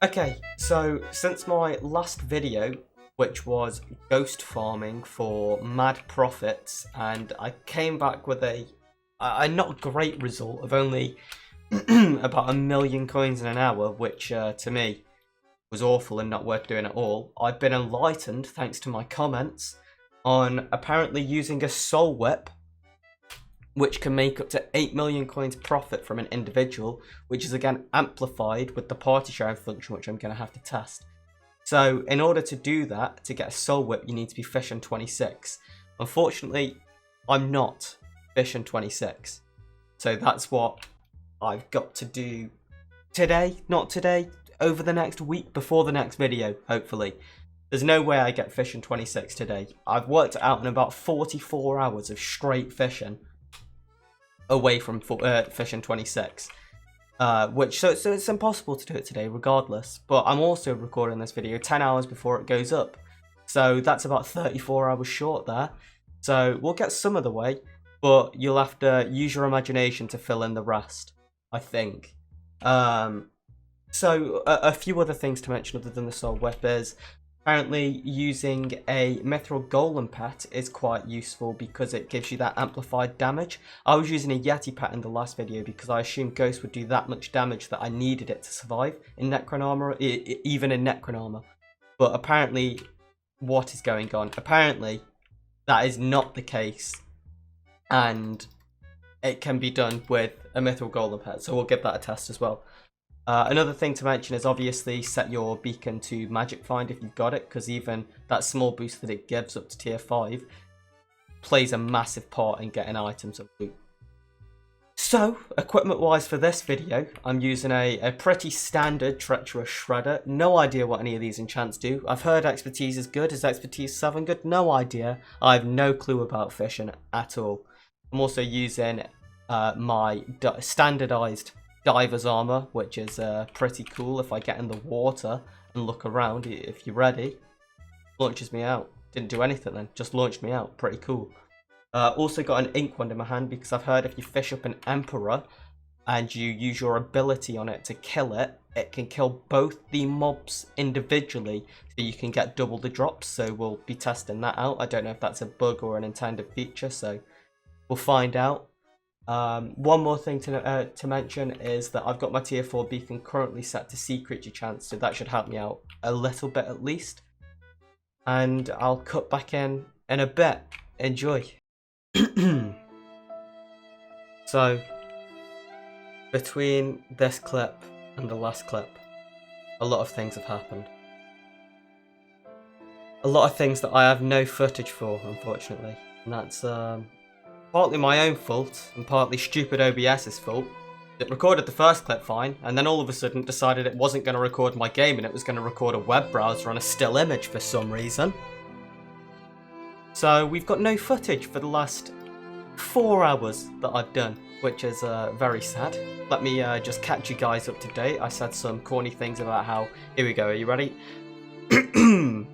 Okay, so since my last video, which was ghost farming for mad profits, and I came back with a not great result of only about 1,000,000 coins in an hour, which to me was awful and not worth doing at all. I've been enlightened thanks to my comments on apparently using a soul whip, which can make up to 8,000,000 coins profit from an individual, which is again amplified with the party sharing function, which I'm going to have to test. So in order to do that, to get a soul whip, you need to be fishing 26. Unfortunately, I'm not fishing 26. So that's what I've got to do today, not today, over the next week, before the next video, hopefully. There's no way I get fishing 26 today. I've worked it out in about 44 hours of straight fishing away from fishing 26. So it's impossible to do it today regardless, but I'm also recording this video 10 hours before it goes up, so that's about 34 hours short there. So we'll get some of the way, but you'll have to use your imagination to fill in the rest, I think. So a few other things to mention other than the soul whip is apparently using a mithril golem pet is quite useful because it gives you that amplified damage. I was using a yeti pet in the last video because I assumed ghost would do that much damage that I needed it to survive in Necron armor, even in Necron armor. But apparently, what is going on? Apparently, that is not the case, and it can be done with a mithril golem pet. So we'll give that a test as well. Another thing to mention is obviously set your beacon to magic find if you've got it, because even that small boost that it gives up to tier 5 plays a massive part in getting items and loot. So, equipment wise for this video, I'm using a pretty standard treacherous shredder. No idea what any of these enchants do. I've heard expertise is good. Is expertise 7 good? No idea. I have no clue about fishing at all. I'm also using my standardized diver's armor, which is pretty cool. If I get in the water and look around, if you're ready, launches me out. Didn't do anything then, just launched me out. Pretty cool. Also got an ink wand in my hand because I've heard if you fish up an emperor and you use your ability on it to kill it, it can kill both the mobs individually, so you can get double the drops. So we'll be testing that out. I don't know if that's a bug or an intended feature, so we'll find out. One more thing to mention is that I've got my tier 4 beacon currently set to sea creature chance, so that should help me out a little bit at least. And I'll cut back in a bit. Enjoy. So, between this clip and the last clip, a lot of things have happened. A lot of things that I have no footage for, unfortunately, and that's partly my own fault and partly stupid OBS's fault. It recorded the first clip fine, and then all of a sudden decided it wasn't going to record my game and it was going to record a web browser on a still image for some reason. So we've got no footage for the last 4 hours that I've done, which is very sad. Let me just catch you guys up to date. I said some corny things about how... Here we go, are you ready? Did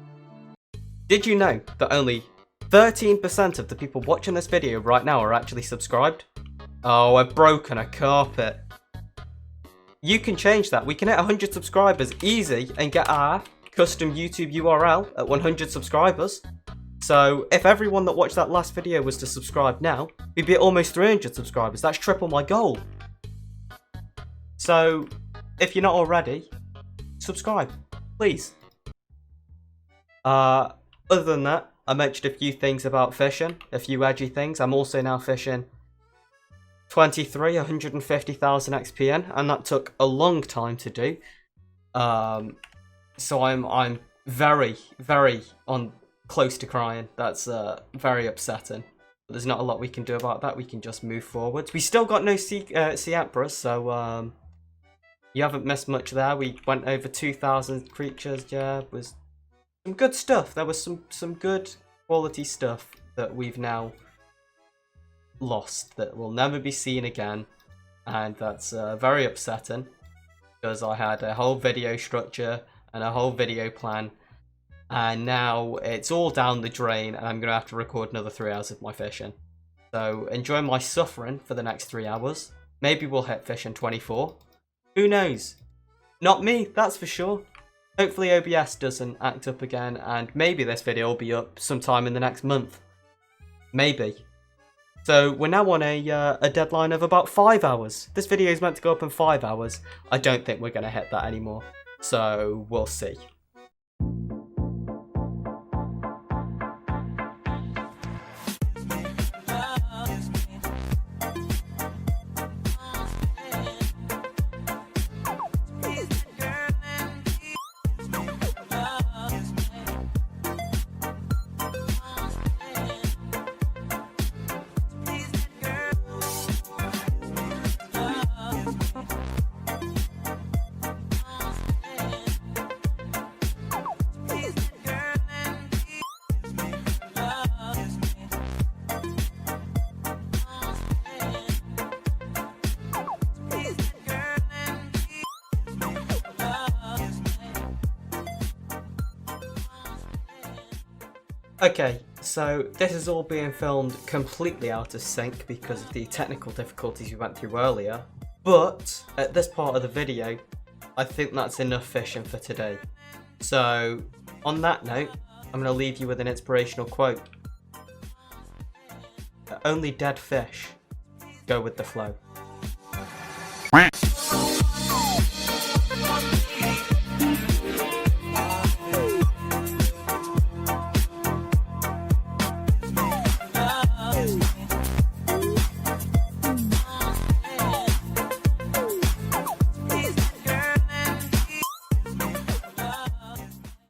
you know that only 13% of the people watching this video right now are actually subscribed? Oh, I've broken a carpet. You can change that. We can hit 100 subscribers easy and get our custom YouTube URL at 100 subscribers. So if everyone that watched that last video was to subscribe now, we'd be at almost 300 subscribers. That's triple my goal. So if you're not already, subscribe, please. Other than that, I mentioned a few things about fishing, a few edgy things. I'm also now fishing 150,000 XP, and that took a long time to do. So I'm very close to crying. That's very upsetting. But there's not a lot we can do about that. We can just move forwards. We still got no sea emperors, so you haven't missed much there. We went over 2,000 creatures. Yeah, it was some good stuff. There was some good quality stuff that we've now lost, that will never be seen again, and that's very upsetting because I had a whole video structure and a whole video plan, and now it's all down the drain and I'm gonna have to record another 3 hours of my fishing. So enjoy my suffering for the next 3 hours. Maybe we'll hit fishing 24. Who knows? Not me, that's for sure. Hopefully OBS doesn't act up again, and maybe this video will be up sometime in the next month. Maybe. So we're now on a deadline of about 5 hours. This video is meant to go up in 5 hours. I don't think we're going to hit that anymore. So we'll see. Okay, so this is all being filmed completely out of sync because of the technical difficulties we went through earlier. But at this part of the video, I think that's enough fishing for today. So on that note, I'm going to leave you with an inspirational quote. Only dead fish go with the flow.